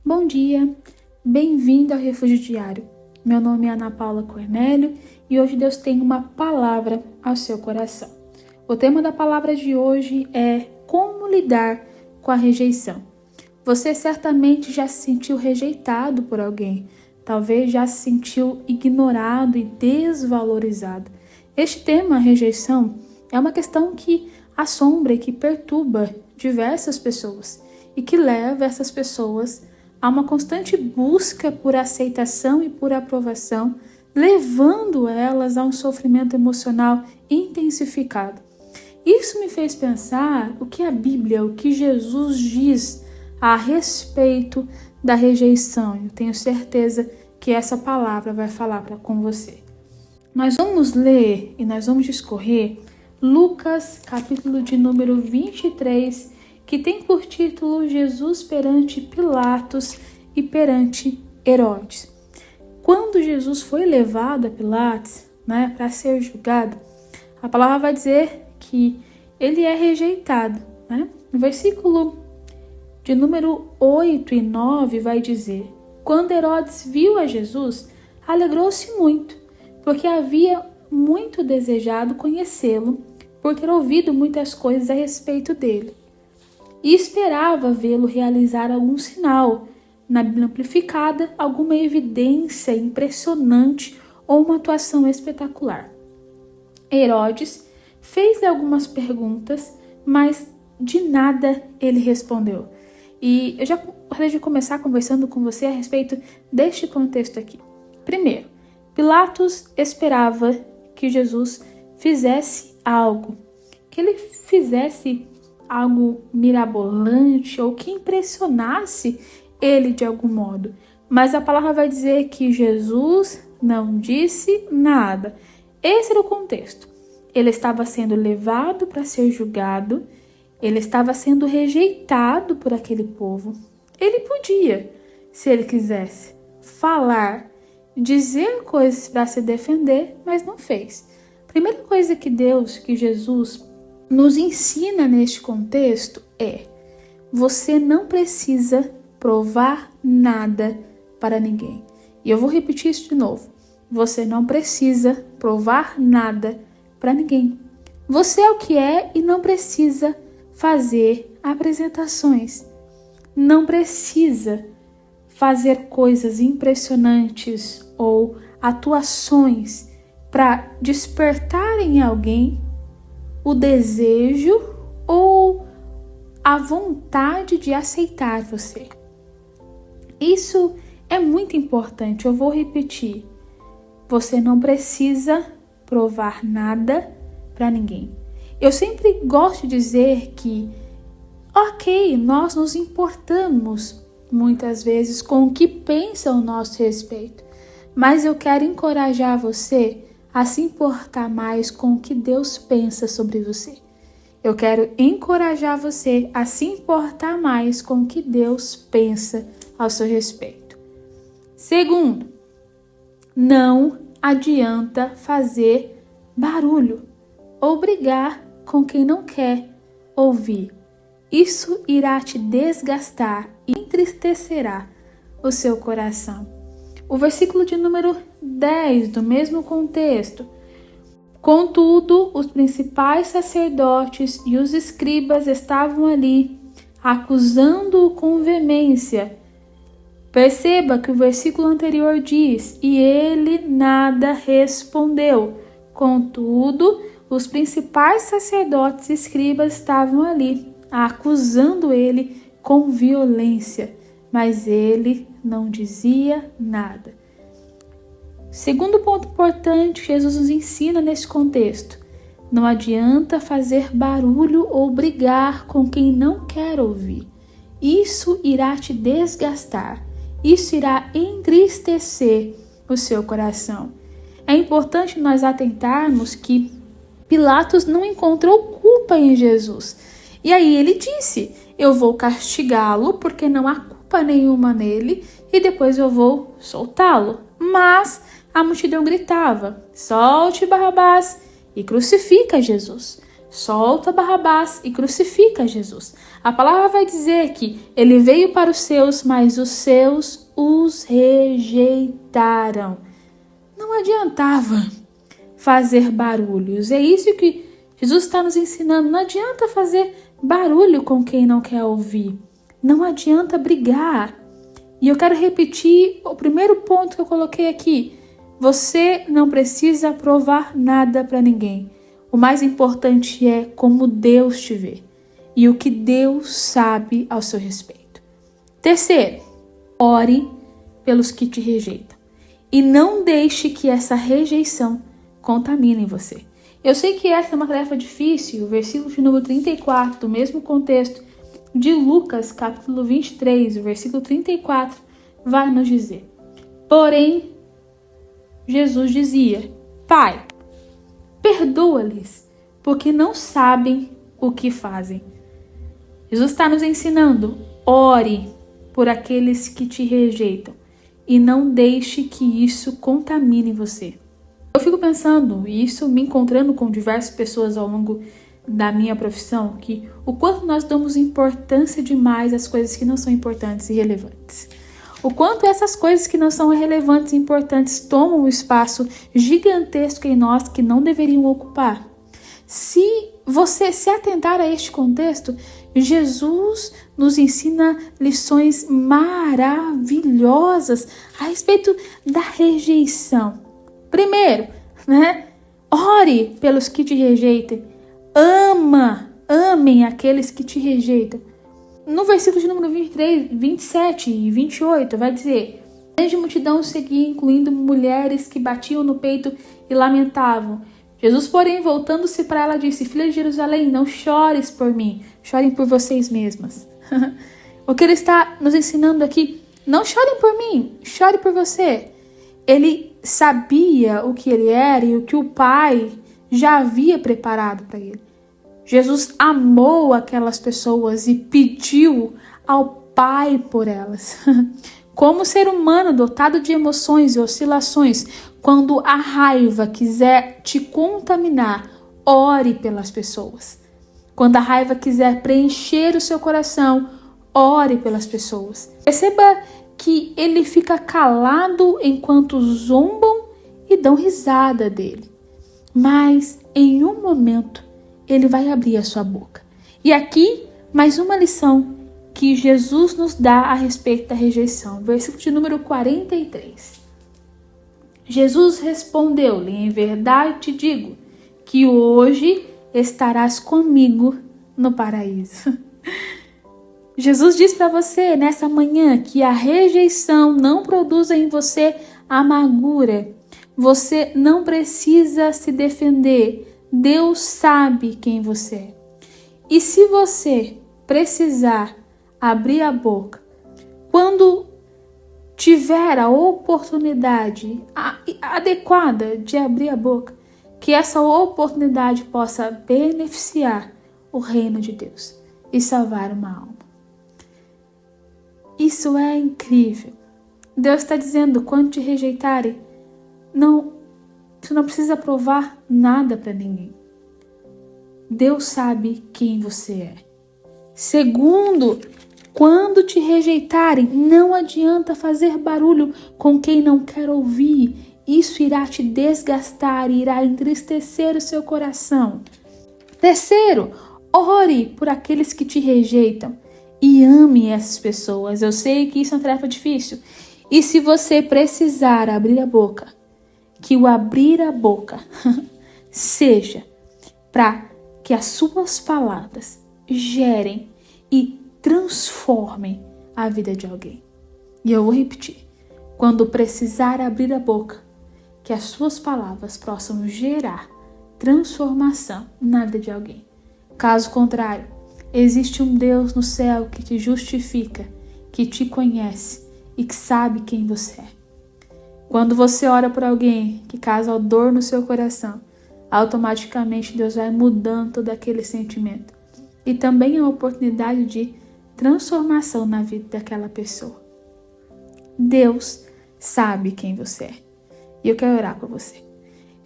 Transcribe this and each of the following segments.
Bom dia, bem-vindo ao Refúgio Diário. Meu nome é Ana Paula Cornélio e hoje Deus tem uma palavra ao seu coração. O tema da palavra de hoje é como lidar com a rejeição. Você certamente já se sentiu rejeitado por alguém, talvez já se sentiu ignorado e desvalorizado. Este tema, rejeição, é uma questão que assombra e que perturba diversas pessoas e que leva essas pessoas a uma constante busca por aceitação e por aprovação, levando elas a um sofrimento emocional intensificado. Isso me fez pensar o que a Bíblia, o que Jesus diz a respeito da rejeição. Eu tenho certeza que essa palavra vai falar com você. Nós vamos ler e nós vamos discorrer Lucas, capítulo de número 23, que tem por título Jesus perante Pilatos e perante Herodes. Quando Jesus foi levado a Pilatos, para ser julgado, a palavra vai dizer que ele é rejeitado. No versículo de número 8 e 9 vai dizer: quando Herodes viu a Jesus, alegrou-se muito, porque havia muito desejado conhecê-lo, por ter ouvido muitas coisas a respeito dele. E esperava vê-lo realizar algum sinal, na Bíblia Amplificada, alguma evidência impressionante ou uma atuação espetacular. Herodes fez-lhe algumas perguntas, mas de nada ele respondeu. E eu já gostaria de começar conversando com você a respeito deste contexto aqui. Primeiro, Pilatos esperava que Jesus fizesse algo, que ele fizesse algo mirabolante ou que impressionasse ele de algum modo. Mas a palavra vai dizer que Jesus não disse nada. Esse era o contexto. Ele estava sendo levado para ser julgado, ele estava sendo rejeitado por aquele povo. Ele podia, se ele quisesse, falar, dizer coisas para se defender, mas não fez. A primeira coisa que Jesus nos ensina neste contexto é: você não precisa provar nada para ninguém. E eu vou repetir isso de novo. Você não precisa provar nada para ninguém. Você é o que é e não precisa fazer apresentações. Não precisa fazer coisas impressionantes ou atuações para despertar em alguém o desejo ou a vontade de aceitar você. Isso é muito importante, eu vou repetir. Você não precisa provar nada para ninguém. Eu sempre gosto de dizer que, nós nos importamos muitas vezes com o que pensa ao nosso respeito, mas eu quero encorajar você a se importar mais com o que Deus pensa sobre você. Eu quero encorajar você a se importar mais com o que Deus pensa ao seu respeito. Segundo, não adianta fazer barulho ou brigar com quem não quer ouvir. Isso irá te desgastar e entristecerá o seu coração. O versículo de número 10 do mesmo contexto. Contudo, os principais sacerdotes e os escribas estavam ali, acusando-o com veemência. Perceba que o versículo anterior diz: e ele nada respondeu. Contudo, os principais sacerdotes e escribas estavam ali, acusando ele com violência, mas ele não dizia nada. Segundo ponto importante que Jesus nos ensina nesse contexto: não adianta fazer barulho ou brigar com quem não quer ouvir. Isso irá te desgastar, isso irá entristecer o seu coração. É importante nós atentarmos que Pilatos não encontrou culpa em Jesus. E aí ele disse: eu vou castigá-lo porque não há culpa nenhuma nele e depois eu vou soltá-lo. Mas a multidão gritava: solte Barrabás e crucifica Jesus. solta Barrabás e crucifica Jesus. A palavra vai dizer que ele veio para os seus, mas os seus os rejeitaram. Não adiantava fazer barulhos. É isso que Jesus está nos ensinando. Não adianta fazer barulho com quem não quer ouvir. Não adianta brigar. E eu quero repetir o primeiro ponto que eu coloquei aqui. Você não precisa provar nada para ninguém. O mais importante é como Deus te vê e o que Deus sabe ao seu respeito. Terceiro, ore pelos que te rejeitam e não deixe que essa rejeição contamine você. Eu sei que essa é uma tarefa difícil. O versículo de número 34, do mesmo contexto de Lucas, capítulo 23, o versículo 34, vai nos dizer: porém, Jesus dizia: Pai, perdoa-lhes, porque não sabem o que fazem. Jesus está nos ensinando: ore por aqueles que te rejeitam e não deixe que isso contamine você. Eu fico pensando, e isso me encontrando com diversas pessoas ao longo da minha profissão, que o quanto nós damos importância demais às coisas que não são importantes e relevantes. O quanto essas coisas que não são relevantes e importantes tomam um espaço gigantesco em nós que não deveriam ocupar. Se você se atentar a este contexto, Jesus nos ensina lições maravilhosas a respeito da rejeição. Primeiro, ore pelos que te rejeitem. Amem aqueles que te rejeitam. No versículo de número 23, 27 e 28, vai dizer: grande multidão seguia, incluindo mulheres que batiam no peito e lamentavam. Jesus, porém, voltando-se para ela, disse: filha de Jerusalém, não chores por mim, chorem por vocês mesmas. O que ele está nos ensinando aqui: não chorem por mim, chore por você. Ele sabia o que ele era e o que o Pai já havia preparado para ele. Jesus amou aquelas pessoas e pediu ao Pai por elas. Como ser humano dotado de emoções e oscilações, quando a raiva quiser te contaminar, ore pelas pessoas. Quando a raiva quiser preencher o seu coração, ore pelas pessoas. Perceba que ele fica calado enquanto zombam e dão risada dele. Mas em um momento, ele vai abrir a sua boca. E aqui, mais uma lição que Jesus nos dá a respeito da rejeição. Versículo de número 43. Jesus respondeu-lhe: em verdade te digo, que hoje estarás comigo no paraíso. Jesus diz para você nessa manhã que a rejeição não produz em você amargura. Você não precisa se defender. Deus sabe quem você é. E se você precisar abrir a boca, quando tiver a oportunidade adequada de abrir a boca, que essa oportunidade possa beneficiar o reino de Deus e salvar uma alma. Isso é incrível. Deus está dizendo: quando te rejeitarem, você não precisa provar nada para ninguém. Deus sabe quem você é. Segundo, quando te rejeitarem, não adianta fazer barulho com quem não quer ouvir. Isso irá te desgastar e irá entristecer o seu coração. Terceiro, ore por aqueles que te rejeitam e ame essas pessoas. Eu sei que isso é uma tarefa difícil. E se você precisar abrir a boca, que o abrir a boca seja para que as suas palavras gerem e transformem a vida de alguém. E eu vou repetir: quando precisar abrir a boca, que as suas palavras possam gerar transformação na vida de alguém. Caso contrário, existe um Deus no céu que te justifica, que te conhece e que sabe quem você é. Quando você ora por alguém que causa dor no seu coração, automaticamente Deus vai mudando todo aquele sentimento. E também a oportunidade de transformação na vida daquela pessoa. Deus sabe quem você é. E eu quero orar por você.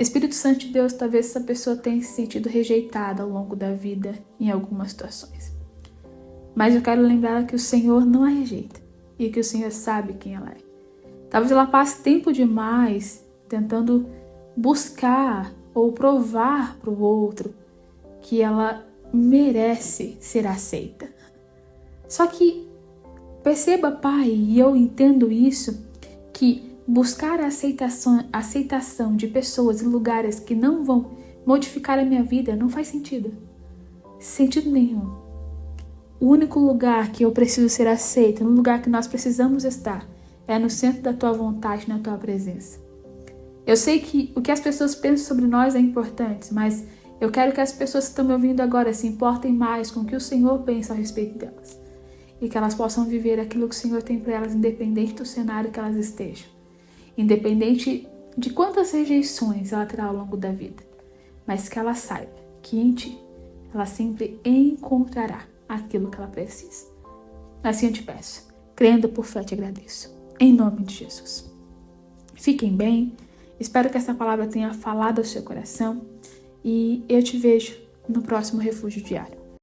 Espírito Santo de Deus, talvez essa pessoa tenha se sentido rejeitada ao longo da vida em algumas situações. Mas eu quero lembrar ela que o Senhor não a rejeita e que o Senhor sabe quem ela é. Talvez ela passe tempo demais tentando buscar ou provar para o outro que ela merece ser aceita. Só que perceba, Pai, e eu entendo isso, que buscar a aceitação de pessoas em lugares que não vão modificar a minha vida não faz sentido. Sentido nenhum. O único lugar que eu preciso ser aceita, no lugar que nós precisamos estar, é no centro da tua vontade, na tua presença. Eu sei que o que as pessoas pensam sobre nós é importante, mas eu quero que as pessoas que estão me ouvindo agora se importem mais com o que o Senhor pensa a respeito delas. E que elas possam viver aquilo que o Senhor tem para elas, independente do cenário que elas estejam. Independente de quantas rejeições ela terá ao longo da vida. Mas que ela saiba que em ti, ela sempre encontrará aquilo que ela precisa. Assim eu te peço, crendo por fé te agradeço. Em nome de Jesus. Fiquem bem. Espero que essa palavra tenha falado ao seu coração. E eu te vejo no próximo Refúgio Diário.